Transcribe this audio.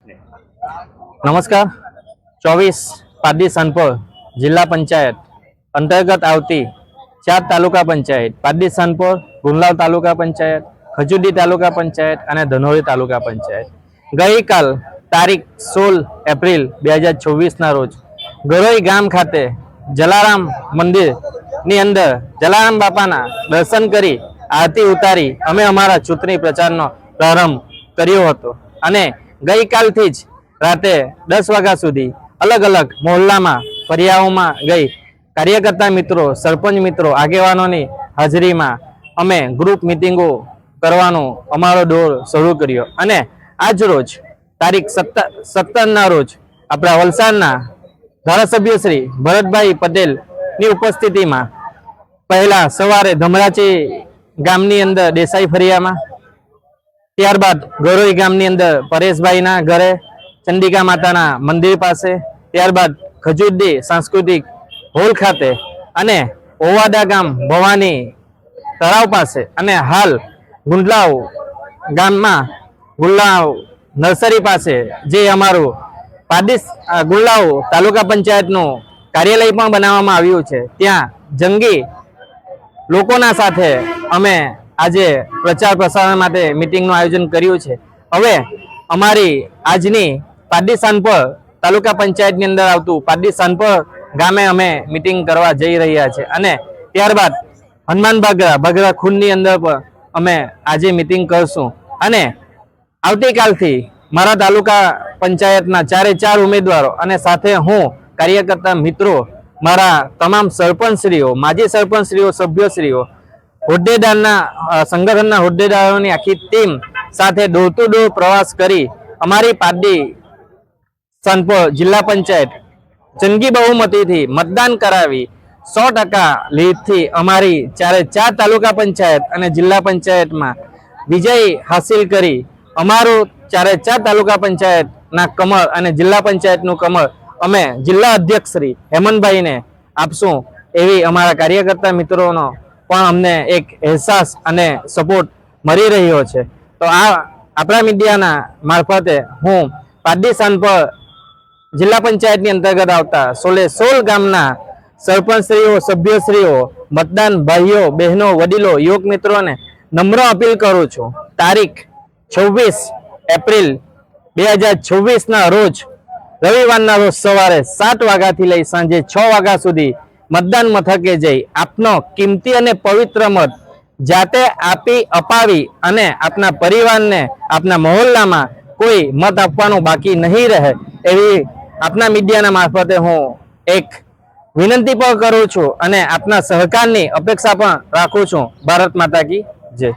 नमस्कार 24 पारडी सानपोर जिला पंचायत अंतर्गत आवती 4 तालुका पंचायत पारडी सानपोर गुंडलाव तालुका पंचायत खजुडी तालुका पंचायत और धनोरी तालुका पंचायत गई काल तारीख 16 एप्रिल 2024 ना रोज गरोई गाम खाते जलाराम मंदिर नी अंदर जलाराम बापाना दर्शन करी आरती उतारी अमे अमारा चूंटणी प्रचारनो प्रारंभ कर्यो हतो अने गई काल थी ज राते 10 वाग्या सुधी अलग अलग मोहल्ला में फरियाओं में गई कार्यकर्ता मित्रों सरपंच मित्रों आगेवानों की हाजरी में अमे ग्रुप मीटिंगों करवानो अमारो दौर शुरू कर्यो अने आज रोज तारीख 17 ना रोज अपना वलसाडना धारासभ्य श्री भरतभाई पटेल नी उपस्थिति में पहला सवारे धमराची गामनी अंदर देसाई फरिया में त्यारबाद गरोई गामनी अंदर परेशभाई ना घरे चंडिका माताना मंदिर पासे त्यारबाद खजुडी सांस्कृतिक होल खाते अने ओवादा गाम भवानी तळाव पासे अने हाल गुंडलाव गाम में गुंडलाव नर्सरी पासे जे अमारू पारडी गुंडलाव तालुका पंचायत नु कार्यालय पण बनाववामां आव्युं छे त्यां जंगी लोकोना साथे अमे आजे प्रचार प्रसारण माटे मीटिंगनुं आयोजन कर्युं छे। हवे अमारी आजनी पारडी सानपोर तालुका पंचायत नी अंदर आवतुं पारडी सानपोर गामे अमे मीटिंग करवा जई रह्या छे अने त्यारबाद हनुमान बागरा खून नी अंदर पण अमे आजे मीटिंग करशुं अने आवतीकालथी मारा तालुका पंचायतना 4 उमेदवारो अने साथे हूँ कार्यकर्ता मित्रों मारा तमाम सरपंचश्रीओ माजी सरपंचश्रीओ सभ्यश्रीओ होद्देदारना संगठनना होद्देदारोनी आखी टीम साथे डोर टू डोर प्रवास करी अमारी पारडी सानपोर जिला पंचायत जंगी बहुमती थी मतदान करावी 100% लीड थी अमारी 4 तालुका पंचायत अने जिला पंचायत में विजय हासिल करी अमारू 4 तालुका पंचायत ना कमल अने जिला पंचायत नु कमल अमे जिला अध्यक्ष श्री हेमंतभाई ने आपशुं एवी अमारा कार्यकर्ता मित्रों पण अमने एक एहसास अने सपोर्ट मळी रह्यो छे। तो आपणा मीडियाना मार्फते हूँ पारडी सानपोर जिला पंचायत अंतर्गत आवता 16 गामना सरपंचश्रीओ सभ्यश्रीओ मतदान भाईओ बहनों वडीलो युवक मित्रों ने नम्र अपील करूँ छूं तारीख 26 एप्रिल 2024 ना रोज रविवारना रोज सवारे 7 वाग्याथी लई सांजे 6 वाग्या सुधी मतदान मथके जई आपनो किंमती अने पवित्र मत जाते आपी अपावी अने अपना परिवार ने अपना मोहल्ला में कोई मत आपवानो बाकी नहीं रहे एवी अपना मीडिया मार्फते हूँ एक विनंती पण करूँ छूं अने अपना सहकारनी अपेक्षा पण राखुं छूं। भारत माता की जय।